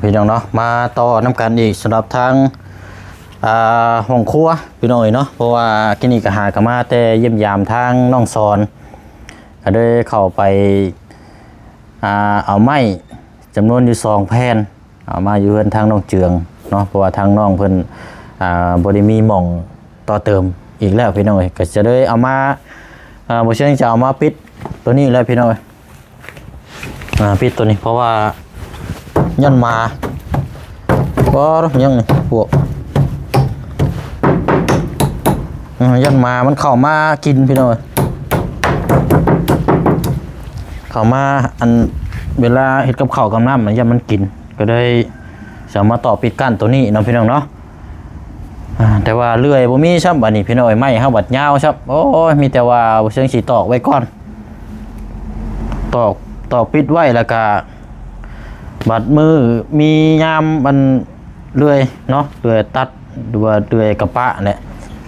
พี่น้องเนาะมาต่อน้ำกันอีกสำหรับทางห้องครัวพี่น้องเนาะเพราะว่ากินนี่ก็หากมาแต่เยี่ยมยามทางน้องสอนก็ได้เข้าไปเอาไม้จำนวนอยู่2 แผ่นเอามาอยู่เพื่อนทางน้องเจืองเนาะเพราะว่าทางน้องเพิ่นบริมีหม่องต่อเติมอีกแล้วพี่น้องก็จะได้เอามาบ่เชื่อจะเอามาปิดตัวนี้แล้วพี่น้องปิดตัวนี้เพราะว่ายันมาก็ยังพวกยันมามันเข้ามากินพี่น้องเข้ามาอันเวลาเห็ดกับข้าวกับน้ำมันยันมันกินก็ได้สามารถต่อปิดกั้นตัวนี้น้องพี่น้องเนาะแต่ว่าเลื่อยบ่มีครับบัดนี้พี่น้องไม่เฮาบัดยาวครับโอ้ยมีแต่ว่าเชิงสิตอกไว้ก่อนตอกปิดไว้แล้วก็บัดมือมียามมันเลื่อยเนาะเลื่อยตัดหรือว่าเลื่อยกระปะเนี่ย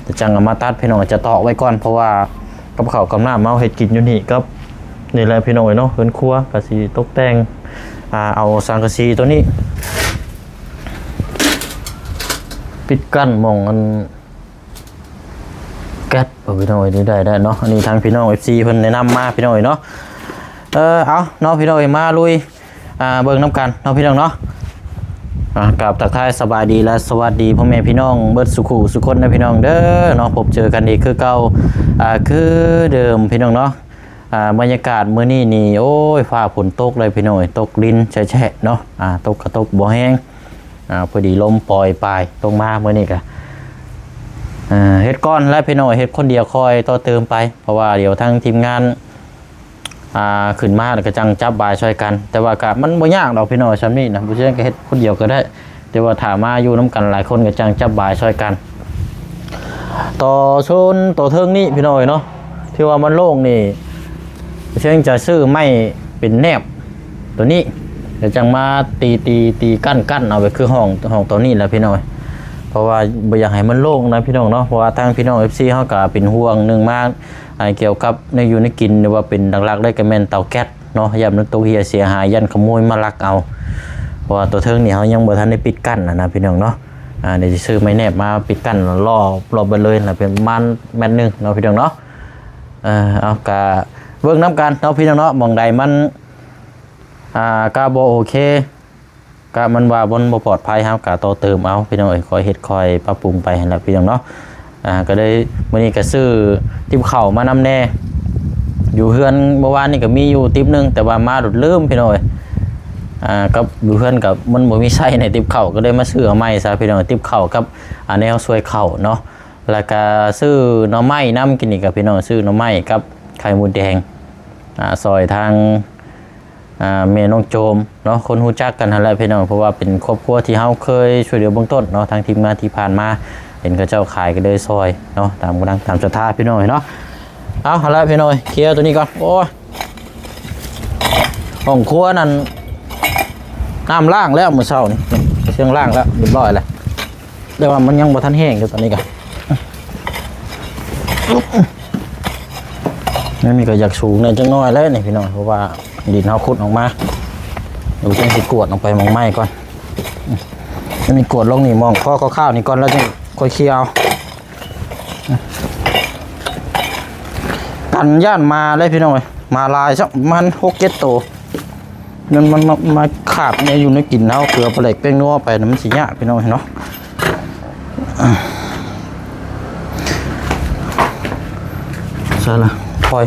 จะจังเอามาตัดพี่น้องจะตอกไว้ก่อนเพราะว่ากับข้าวกับน้ำเมาเฮ็ดกินอยู่นี่ก็นี่แหละพี่น้องเนาะเฮือนครัวก็สิตกแต่งเอาสังกะสีตัวนี้ปิดกั้นมองอันแก๊สพี่น้องนี่ได้เนาะอันนี้ทางพี่น้อง FC เพิ่นแนะนำมาพี่น้องเนาะเอาเนาะพี่น้องมาลุยเบิ่งน้ำกันเนาะพี่น้องเนาะกับทักทายสบายดีและสวัสดีพ่อแม่พี่น้องเบิดสุขุสุคนนะพี่น้องเด้อเนาะพบเจอกันอีกคือเก่าคือเดิมพี่น้องเนาะบรรยากาศมื้อนี้นี่โอ้ยฟ้าฝนตกเลยพี่น้องตกลิ้นแฉะเนาะตกกระตกบ่แห้งพอดีลมปล่อยปลายตรงมามื้อนี้ก็เฮ็ดก้อนและพี่น้องเฮ็ดคนเดียวคอยต่อเติมไปเพราะว่าเดี๋ยวทางทีมงานขึ้นมาแล้วก็จังจับบายช่วยกันแต่ว่าก็มันบ่ยากดอกพี่น้องชั้นนี้นะบ่ใช่ก็เฮ็ดคนเดียวก็ได้แต่ว่าถ้ามาอยู่น้ำกันหลายคนก็จังจับบายช่วยกันต่อชนต่อเทิงนี่พี่น้องเนาะที่ว่ามันโล่งนี่เชิงจะซื้อไม้เป็นแนบตัวนี้เดี๋ยวจังมาตีกั้นเอาไว้คือห้องตัวนี้แหละพี่น้องเพราะว่าบ่อยากให้มันโล่งนะพี่น้องเนาะเพราะว่าทางพี่น้อง FC เฮาก็เป็นห่วงนึงมากเกี่ยวกับในอยู่ในกินหรือว่าเป็นหลักๆได้ก็แม่นเตาแก๊สเนาะยันมันตัวเฮียเสียหายยันขโมยมาลักเอาเพราะว่าตัวเทิงนี่เฮายังบ่ทันได้ปิดกั้นนะพี่น้องเนาะเดี๋ยวสิซื้อไม้แนบมาปิดกั้นรอบไปเลยน่ะเป็นมันแม่นนึงเนาะพี่น้องเนาะเอากะเบิ่งนำกันเนาะพี่น้องเนาะหม่องใดมันก็บ่โอเคก็มันว่าบ่ปลอดภัยเฮาก็ต่อเติมเอาพี่น้องคอยเฮ็ดคอยปรับปรุงไปหั่นล่ะพี่น้องเนาะก็ได้มื้อนี้ก็ซื้อติ๊บข้าวมานำแน่อยู่เฮือนเมื่อวานนี่ก็มีอยู่ติ๊บนึงแต่ว่ามาหลุดลืมพี่น้องกับอยู่เฮือนกับมันบ่มีไส้ในติ๊บข้าวก็ได้มาซื้อเอาไม้ซะพี่น้องติ๊บข้าวกับแนวซวยข้าวเนาะแล้วก็ซื้อหน่อไม้นำกินอีกกับพี่น้องซื้อหน่อไม้กับไข่มดแดงซอยทางเมน้องโจมเนาะคนรู้จักกันหั่นแหละพี่น้องเพราะว่าเป็นครอบครัวที่เฮาเคยช่วยเหลือเบื้องต้นเนาะทางทีมงานที่ผ่านมาเห็นเขาเจ้าขายก็เลยซอยเนาะตามกำลังตามศรัทธาพี่น้องเนาะเอาละพี่น้องเคลียร์ตัวนี้ก่อนโอ้ยห้องครัวนั่นน้ำล่างแล้วมื้อเช้านี่เชียงล่างแล้วเรียบร้อยแล้วแต่ว่ามันยังบ่ทันแห้งอยู่ตอนนี้กันนี่มีก็อยากสูงเนี่ยจังน้อยแล้วนี่พี่น้องเพราะว่าดินเฮาขุดออกมาเดี๋ยวจังสิกวดลงไปมองไม้ก่อนนี่กวดลงนี่มองข้อข้าวนี่ก่อนแล้วจังค่อยเคี่ยวกันย่านมาเลยพี่น้องมาลายสักมัน6-7 ตัวนั่นมันมาขาดเนี่ยอยู่ในกลิ่นเฮาเกลือปลาไหลเป้งนัวไปมันสิยากพี่น้องเนาะใช่ละคอย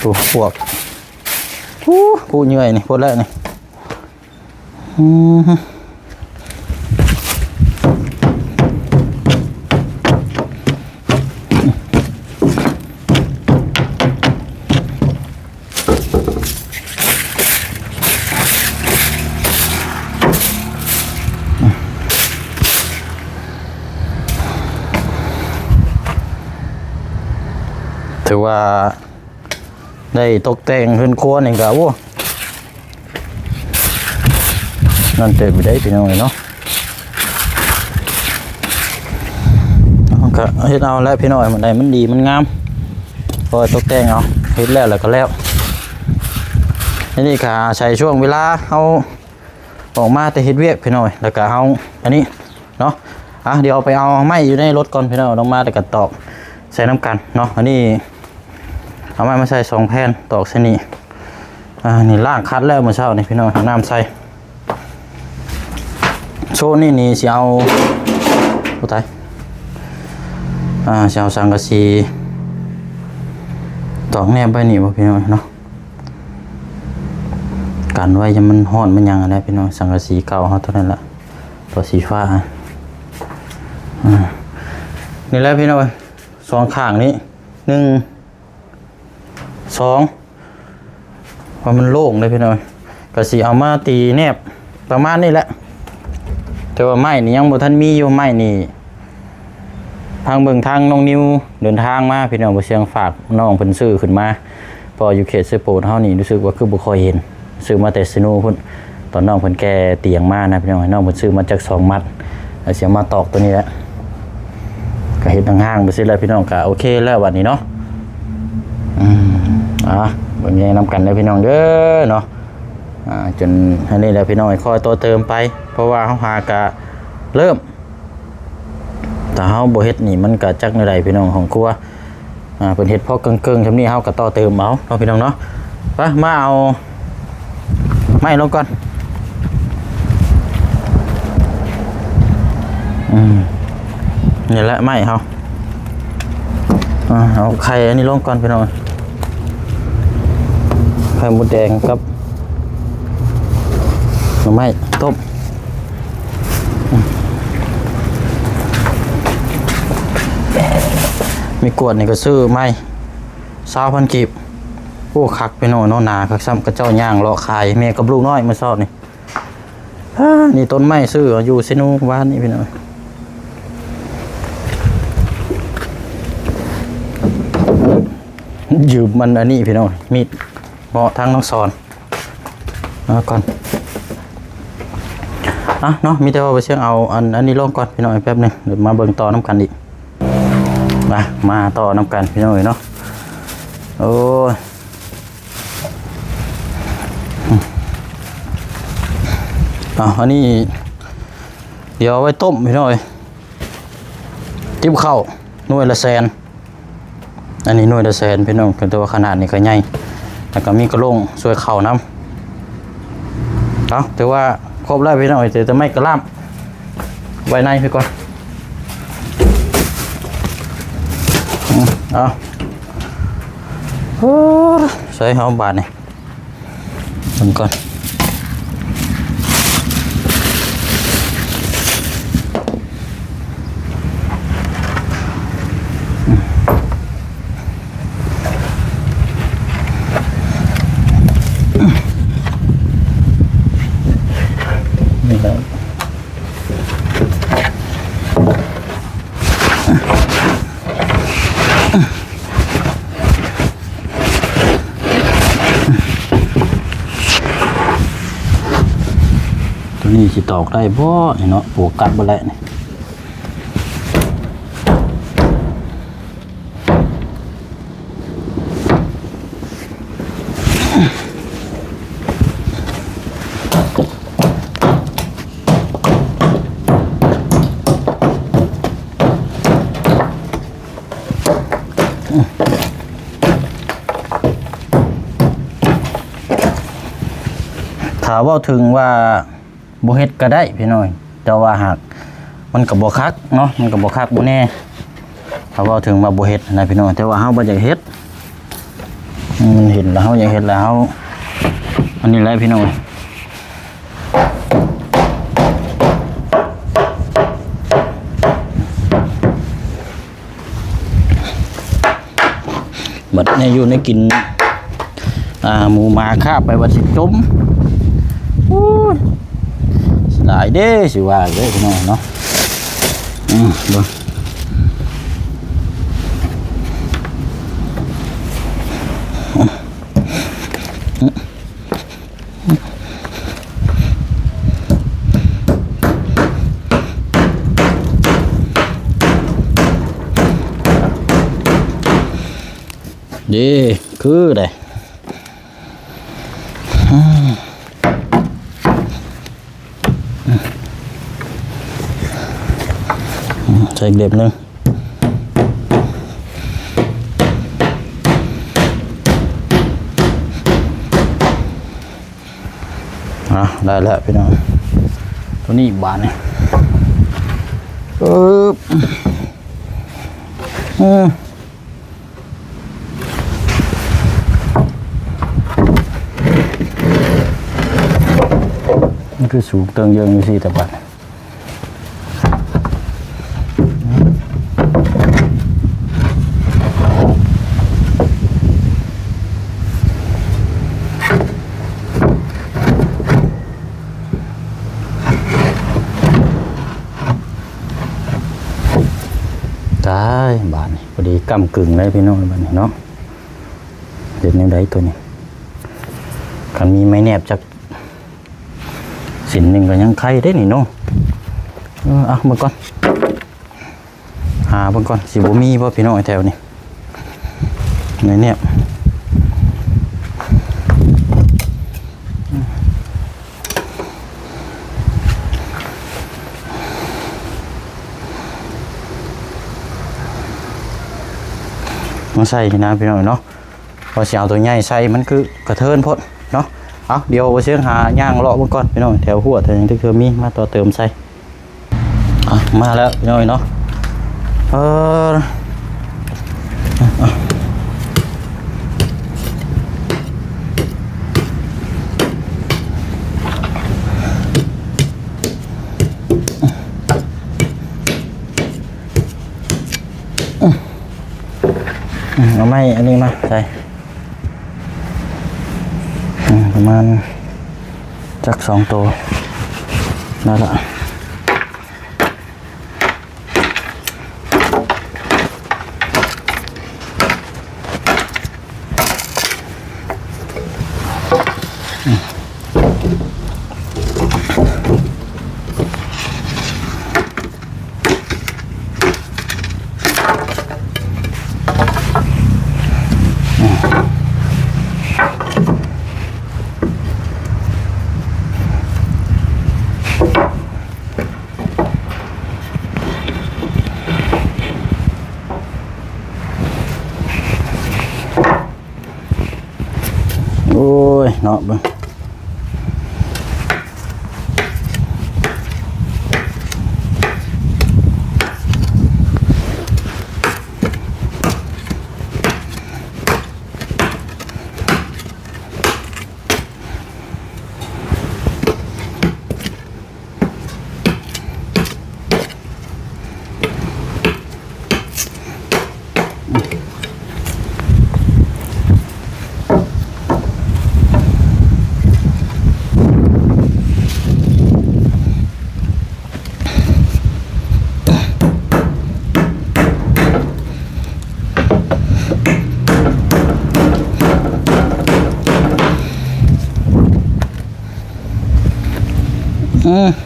ตัวพวกผู้เหนื่อยนี่พูดแล้วนี่ถือว่าได้ตกแต่งเฮือนครัวนี่ก็โอ้นั่นเต็มไปได้พี่น้องเนาะก็เฮ็ดเอาแล้วพี่น้องมันได้มันดีมันงามพอตกแต่งเอาเฮ็ดแล้วก็แล้ว อันนี้ก็ใช้ช่วงเวลาเอาออกมาแต่เฮ็ดเวียกพี่น้อยแล้วก็เอาอันนี้เนาะเดี๋ยวไปเอาไม้อยู่ในรถก่อนพี่น้อยลงมาแล้วก็ตอกใส่น้ำกันเนาะอันนี้เอาไม้มาใส่2แผ่นตอกเส้นนี้นี่ล่างคัดแล้วเมื่อเช้านี่พี่น้อยน้ำใส่โชว์นี่สิเอาผู้ตายสิเอาสังกะสีตอกแนบไปนี่บ่พี่น้อยเนาะกันไว้จะมันฮ้อนมันยังอะไรพี่น้องสังกะสีเก่าเขาเท่านั้นละตัวสีฟ้านี่แหละพี่น้องสองข้างนี้1 2พอมันโล่งเลยพี่น้องกะสีเอามาตีแนบประมาณนี้แหละแต่ว่าไม้นี่ยังบ่ทันมีอยู่ไม้นี่ทางเบิ่งทางน้องนิวเดินทางมาพี่น้องบ่เสียงฝากน้องเพิ่นซื้อขึ้นมาพออยู่เขตเซโปนเฮานี่รู้สึกว่าคือบ่ค่อยเห็นซื้อมาแต่ซิโนพุ่นตอนน้องเพิ่นแก่เตียงมานะพี่น้องน้องเพิ่นซื้อมาจาก2มัดแล้วเสียมาตอกตัวนี้แหละก็เฮ็ดห่างๆไปซิแล้วพี่น้องก็โอเคแล้วบัดนี้เนาะเบิ่งแยงนำกันเด้อพี่น้องเด้อเนาะจนอันนี้แหละพี่น้องคอยตัวเติมไปเพราะว่าเฮาหากะเริ่มแต่เฮาบ่เฮ็ดนี่มันก็จักในใดพี่น้องของครัวเพิ่นเฮ็ดพอเกิงๆซำนี้เฮาก็ต่อเติมเอาเนาะพี่น้องเนาะไปมาเอาไม้ลงก่อนนี่แหละไม้เฮาเอาไข่อันนี้ลงก่อนพี่น้องไข่มดแดงกับหน่อไม้ต้มมีกวดนี่ก็ซื้อไม้20,000 กีบโอ้คักไปหน่อยเนาะนาคักซ้ำกระเจ้าย่างเลาะขายแม่กับลูกน้อยมาซอดนี่นี่ต้นไม้ซื้ออยู่เซนูบ้านนี่พี่น้อยยืมมันอันนี้พี่น้อยมีดเหมาะทั้งน้องสอนก่อนเนาะมีแต่ว่าไปเชื่อเอาอันนี้ลงก่อนพี่น้อยแป๊บนึงเดี๋ยวมาเบิ่งต่อน้ำกันอีกมาต่อน้ำกันพี่น้อยเนาะโอ้อันนี้เดี๋ยวเอาไว้ต้มพี่น้อยจิ้มข้าวหน่วยละแสนอันนี้หน่วยละแสนพี่น้องเป็นตัวขนาดนี้ก็ใหญ่แล้วก็มีกระโหลกช่วยเข่าน้ำแต่ว่าครบแล้วพี่น้องแต่ไม่กระล่ำไว้ในพี่ก่อนใส่หอมบาทนี่มันก่อนนี่แหละตัวนี้สิตอกได้บ่เนาะปลูกกัดบ่แล้วนี่ถ้าว่าถึงว่าบ่เฮ็ดก็ได้พี่น้อยแต่ว่าหากมันก็บ่คักเนาะมันก็บ่คักบ่แน่ถ้าว่าถึงว่าบ่เฮ็ดนะพี่น้อยแต่ว่าเฮาบ่อยากเฮ็ดมันเห็นแล้วเฮาอยากเฮ็ดแล้วเฮาอันนี้แหละพี่น้อยบัดนี้อยู่ในกินหมูหมาคาบไปว่าสิจมหลายเด้สิว่าเด้พี่น้องเนาะดีคือได้ ใส่อีกเด็บนึงได้แล้วพี่น้องตัวนี้บานเนี่ยมันคือสูงเติงเยอะอยู่สิแต่บัดได้บาทนี่พอดีกำกึ่งเลยพี่น้องบาทนี่เนาะเด็ดยังไงตัวนี้คันมีไม้แนบจากสินหนึ่งก็ยังไข่ได้นี่เนาะเอามาก่อนหาก่อนสิบ่มีบ่พี่น้องแถวนี้ไม้แนบมาใส่นะพี่น้องเนาะพอเสียวตัวใหญ่ใส่มันคือกระเทินพดเนาะเอาเดี๋ยวเชียงหาย่างเลาะมันก่อนพี่น้องแถวหัวแถวอย่างที่เคยมีมาต่อเติมใส่มาแล้วพี่น้องเนาะเอาไม้อันนี้มาใส่ประมาณจัก2 ตัวนั่นแหละโอ้ยเนาะบึง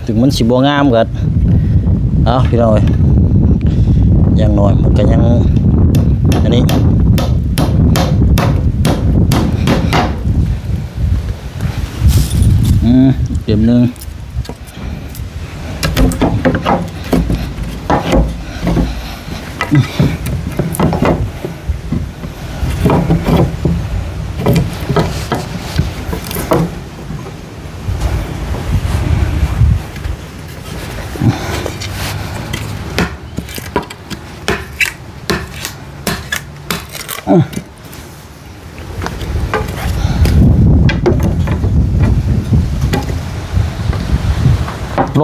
ถึงมันสิบ่งามกันเอาพี่น้อยอย่างน้อยมันก็ยังอันนี้เดี๋ยวนึง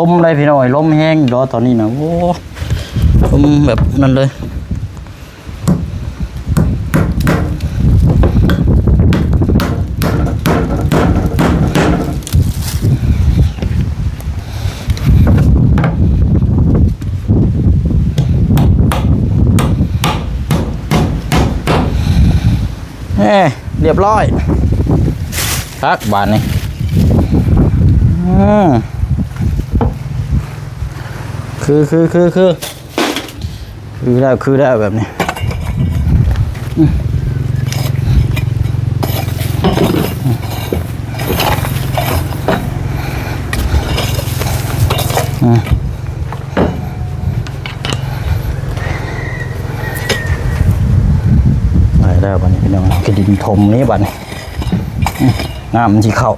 ลมได้พี่น้อยลมแห้งรอตอนนี้นะโอ้ลมแบบนั้นเลยเรียบร้อยพักบานนี่คือได้แบบนี้ แล้วบัดนี้พี่น้องกระดินถมนี้บัดนี้น้ำมันสิเข้า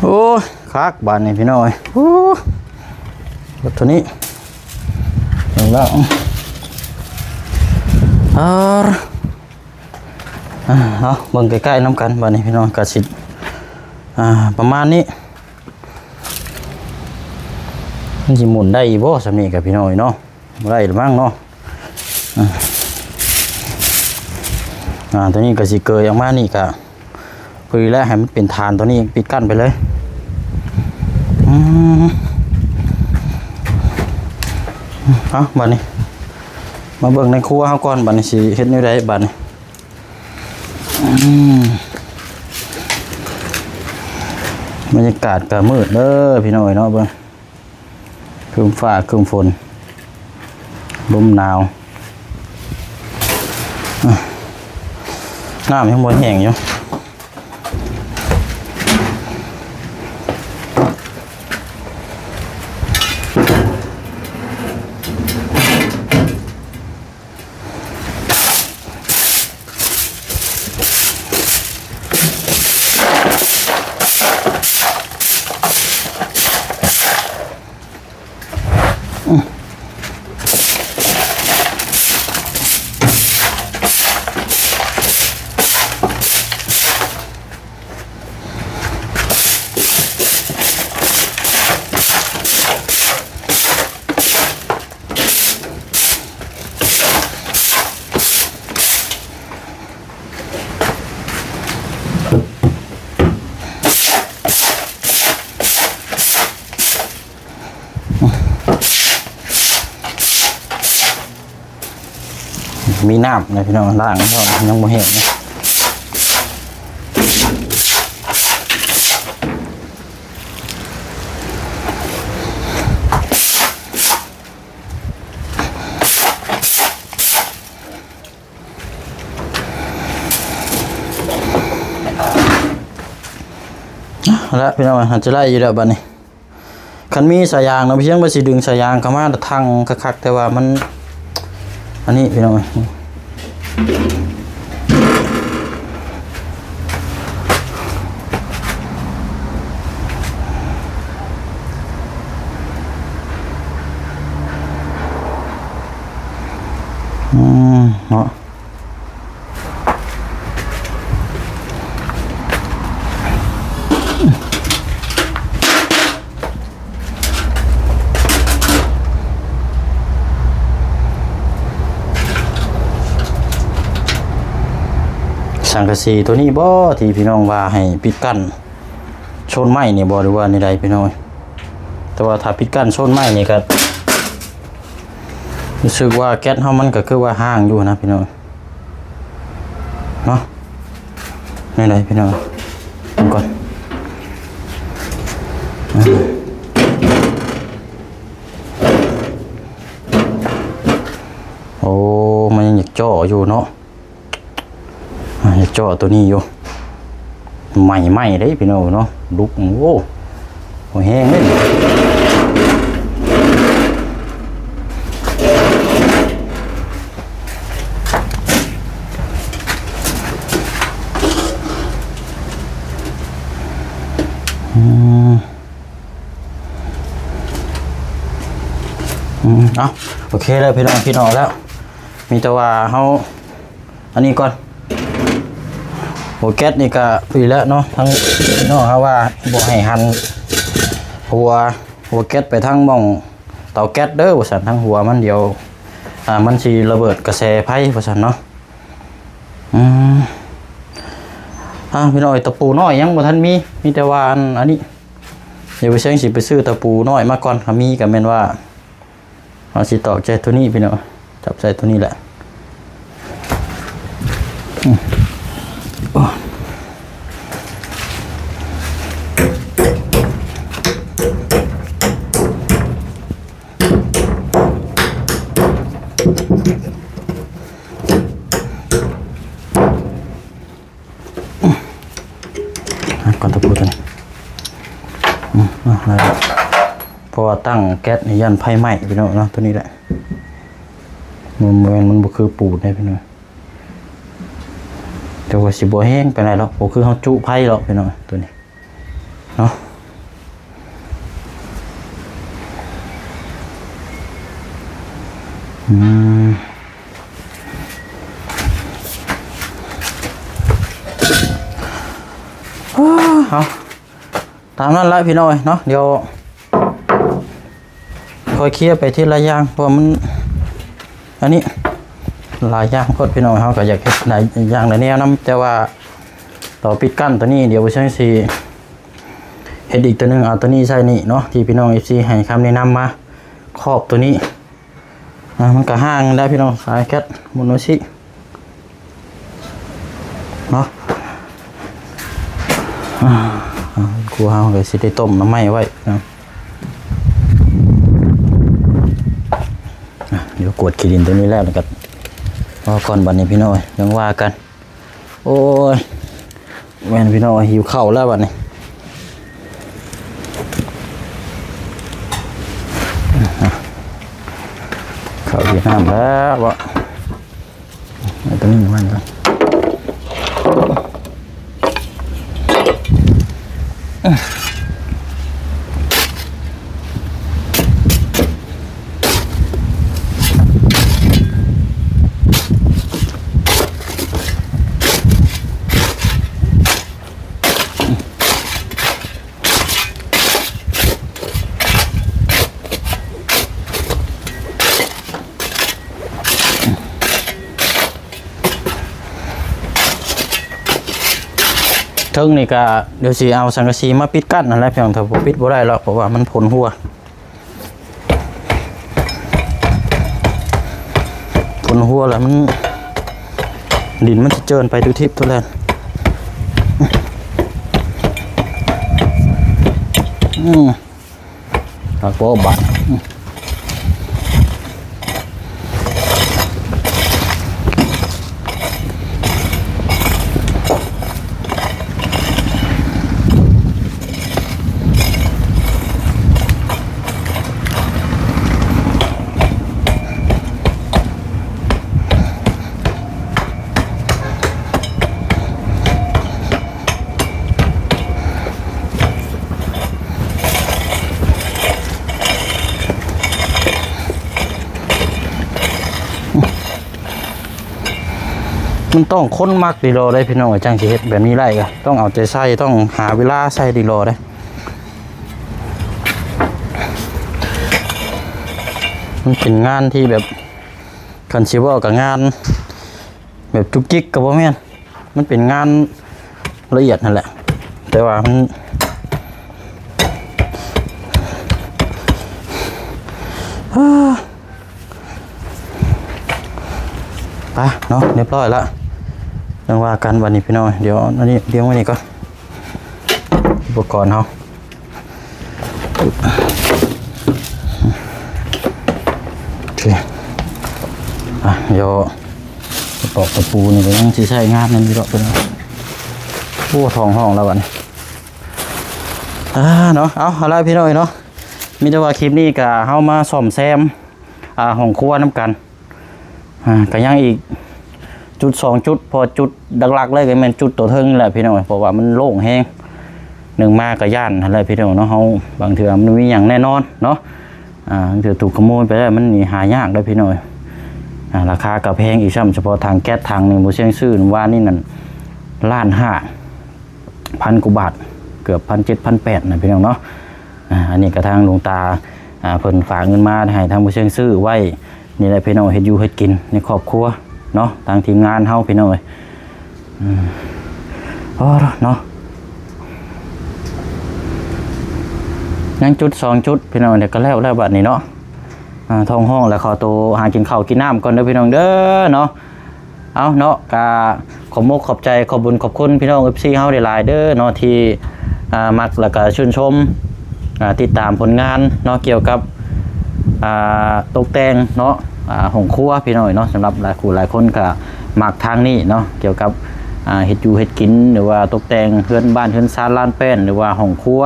โอ้คักบ้านนี่พี่น้อยโอ้รถตัวนี้เห็นแล้วเอาเบิ่งใกล้ๆน้ำกันบ้านนี้พี่น้องกระสิประมาณนี้มันสิหมุนได้บ่สำนี้กับพี่น้อยเนาะได้หรือมั้งเนาะตัวนี้ก็สิเกยออกมานี่ก็พอดีแล้วให้มันเป็นฐานตัวนี้ปิดกั้นไปเลยเอาบัดนี้มาเบิ่งในครัวเฮาก่อนบัดนี้สิเฮ็ดแนวใดบัดนี้บรรยากาศก็มืดเด้อพี่น้อยเนาะเบิ่งครึ้มฟ้าครึ้มฝนลมหนาวน้ำยังบ่แห้งอยู่มีน้ำนะพี่น้องล่างยังบ่เห็นนะแล้วพี่น้องจะไล่อยู่แล้วบัดนี้คันมีสายยางนะพี่ยังบ่สิดึงสายยางเข้ามาทางคักๆแต่ว่ามันอันนี้พี่น้องเนาะสังกะสีตัวนี้บ่ที่พี่น้องว่าให้ปิดกั้นชนไม้นี่บ่หรือว่าในใดพี่น้องแต่ว่าถ้าปิดกั้นชนไม้นี่ก็รู้สึกว่าแก๊สเฮามันก็คือว่าห่างอยู่นะพี่น้องเนาะในใดพี่น้องก่อนโอ้มันยังอยากจ่ออยู่เนาะจ่อตัวนี้อยู่ใหม่ได้พี่น้องเนาะลุกโอ้โหแห้งเลยเอาโอเคแล้วพี่น้องแล้วมีแต่ว่าเขาอันนี้ก่อนโอแก๊สนี่ก็พี่แล้วเนาะทั้งเนาะว่าบ่ให้หันหัวแก๊สไปทั้งมองเตาแก๊สเด้อว่าซั่นทั้งหัวมันเดียวมันสิระเบิดกระแสไฟว่าซั่นเนาะพี่น้อยตะปูน้อยยังบ่ทันมีแต่ว่าอันนี้เดี๋ยวไปเชิงสิไปซื้อตะปูน้อยมาก่อนมีก็แม่นว่าเอาสิตอกใจตัวนี้พี่น้องจับใจตัวนี้แหละ ก่อนตะปูตัวนี้เพราะว่าตั้งแก๊สในยันไฟไหม้พี่น้องเนาะตัวนี้แหละมันบ่คือปูดได้พี่น้องแต่ว่าสิบ่แห้งไปไหนหรอกบ่คือเฮาจุไฟหรอกพี่น้องตัวนี้เนาะเอาตามนั้นละพี่น้อยเนาะเดี๋ยวคอยเคลียร์ไปที่ละอย่างเพราะมันอันนี้หลายอย่างก็พี่น้อยเขาก็อยากเฮ็ดหลายอย่างหลายแนวนํแต่ว่าต่อปิดกั้นตัวนี้เดี๋ยวใช้สิเฮ็ดอีกตัวนึงเอาตัวนี้ใส่นี่เนาะที่พี่น้อง FC ให้คำแนะนำมาครอบตัวนี้มันก็ห่างได้พี่น้องสายแคทโมโนชิเนาะครูเฮาก็สิได้ต้มน้ำไหม้ไว้นะเดี๋ยวกวดขี้ดินตัวนี้แล้วก็ก่อนบัดนี้พี่น้อยยังว่ากันโอ้ยแม่นพี่น้อยหิวข้าวแล้วบัดนี้ข้าวเวียดนามแล้วบ่ตัวนี้มันก่อนทึ่งนี่ก็เดี๋ยวสิเอาสังกะสีมาปิดกั้นนั่นแหละเพียงแต่ผมปิดบ่ได้หรอกเพราะว่ามันผลหัวแล้วมันดินมันจะเจินไปทุกทิศทุกแลนแล้วก็บัดมันต้องค้นมักดีโลได้พี่น้องจังสิเฮ็ดแบบนี้ไรก็ต้องเอาใจใส่ต้องหาเวลาใส่ดีโลได้มันเป็นงานที่แบบคันสิว่ากับงานแบบจุกจิกกับบ่แม่นมันเป็นงานละเอียดนั่นแหละแต่ว่ามันไปเนาะเรียบร้อยแล้วยังว่ากันวันนี้พี่น้อยเดี๋ยวอันนี้เลี้ยงไว้นี่ก่อนอุปกรณ์เขาโอเคเดี๋ยวตอกตะปูนี่ก็ยังสิใช้งานนั่นอยู่ดอกเป็นผู้ทองห้องแล้ววันนี้เนาะเอาละพี่น้อยเนาะมีแต่ว่าคลิปนี้ก็เฮามาซ่อมแซมห้องครัวน้ำกันก็ยังอีกจุด2จุดพอจุดหลักๆเลยก็เป็นจุดตัวเทิงแหละพี่น้องเพราะว่ามันโล่งแห้งหนึ่งมาก็ย่านอะไรพี่น้องเนาะเฮาบางเทื่อมันมีอย่างแน่นอนเนาะบางเทื่อถูกขโมยไปได้มันหายากเลยพี่น้องราคาก็แพงอีกซ้ำเฉพาะทางแก๊สทางนึงบ่เชียงซื้อว่านี่นั่น1,500,000 กว่าบาทเกือบ1,700-1,800นะพี่น้องเนาะอันนี้ก็ทางหลวงตาเพิ่นฝากเงินมาให้ทางบ่เชียงซื้อไว้นี่แหละพี่น้องเฮ็ดอยู่เฮ็ดกินในครอบครัวเนาะทางทีมงานเฮาพี่น้องเนาะยังจุด2จุดพี่น้องเดี๋ยวก็แล้วบัดนี้เนาะท้องห้องแล้วขอตัวหากินข้าวกินน้ำก่อนเด้อพี่น้องเด้อเนาะเอาเนาะกะ ขอบมกขอบใจขอบบุญขอบคุณพี่น้อง FC เฮาหลายๆเด้อเนาะที่มักแล้วก็ชื่นชมติดตามผลงานเนาะเกี่ยวกับตกแต่งเนาะห้องครัวพี่น้อยเนาะสำหรับหลายคนก็มักทางนี้เนาะเกี่ยวกับเฮ็ดอยู่เฮ็ดกินหรือว่าตกแต่งเฮือนบ้านเฮือนซานลานแป้นหรือว่าห้องครัว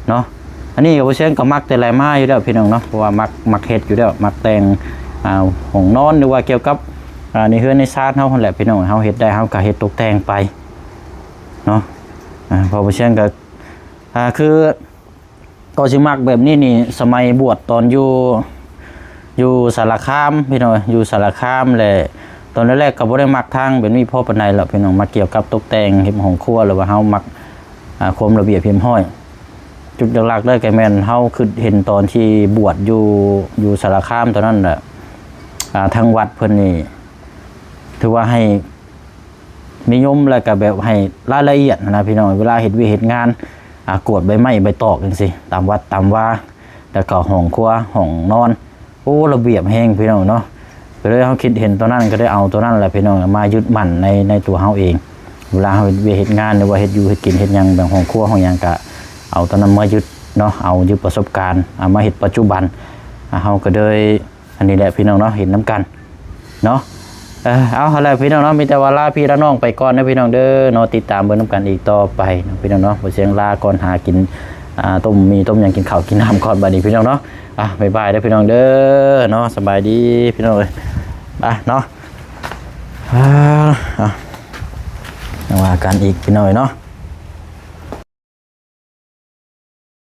เนาะอันนี้ก็บ่เชิงก็มักแต่หลายมาอยู่แล้วพี่น้องเนาะเพราะว่ามักเฮ็ดอยู่แล้วมักแต่งห้องนอนหรือว่าเกี่ยวกับในเฮือนในซานเฮาหั่นแหละพี่น้องเฮาเฮ็ดได้เฮาก็เฮ็ดตกแต่งไปเนาะพอบ่เชิงก็คือก็สิมักแบบนี้นี่สมัยบวชตอนอยู่สารคามพี่น้องอยู่สารคามแหละตอนแรกๆก็บ่ได้มักทางเป็นมีพ่อปานใดหรอกพี่น้องมาเกี่ยวกับตกแต่งเฮ็ดห้องครัวหรือว่าเฮามักความระเบียบเรียบร้อยจุดหลักๆเลยก็แม่นเฮาคือเห็นตอนที่บวชอยู่สารคามตอนนั้นแหละทางวัดเพิ่นนี่ถือว่าให้นิยมแล้วก็แบบให้รายละเอียดนะพี่น้องเวลาเฮ็ดวิเฮ็ดงานกวดใบไม้ใบตอกจังซี่ตามวัดตามว่าแล้วก็ห้องครัวห้องนอนโอ้ระเบียบแฮงพี่น้องเนาะก็เลยเฮาคิดเห็นตัวนั้นก็ได้เอาตัวนั้นแหละพี่น้องมายึดมั่นในตัวเฮาเองเวลาเฮาเฮ็ดงานหรือว่าเฮ็ดอยู่เฮ็ดกินเฮ็ดหยังแบบห้องครัวห้องหยังก็เอาตัวนั้นมายึดเนาะเอายึดประสบการณ์มาเฮ็ดปัจจุบันเฮาก็เลยอันนี้แหละพี่น้องเนาะเห็นน้ำกันเนาะเอาอะไรพี่น้องเนาะมีแต่ว่าลาพี่ละน้องไปก่อนนะพี่น้องเด้อเนาะติดตามเบิ่งน้ำกันอีกต่อไปนะพี่น้องเนาะบ่เสียงลาก่อนหากินต้มหยังกินข้าวกินน้ำก่อนบัดนี้พี่น้องเนาะบ๊ายบายเด้อพี่น้องเด้อเนาะสบายดีพี่น้องเอ้ยเนาะว่ากันอีกพี่น้องเนาะ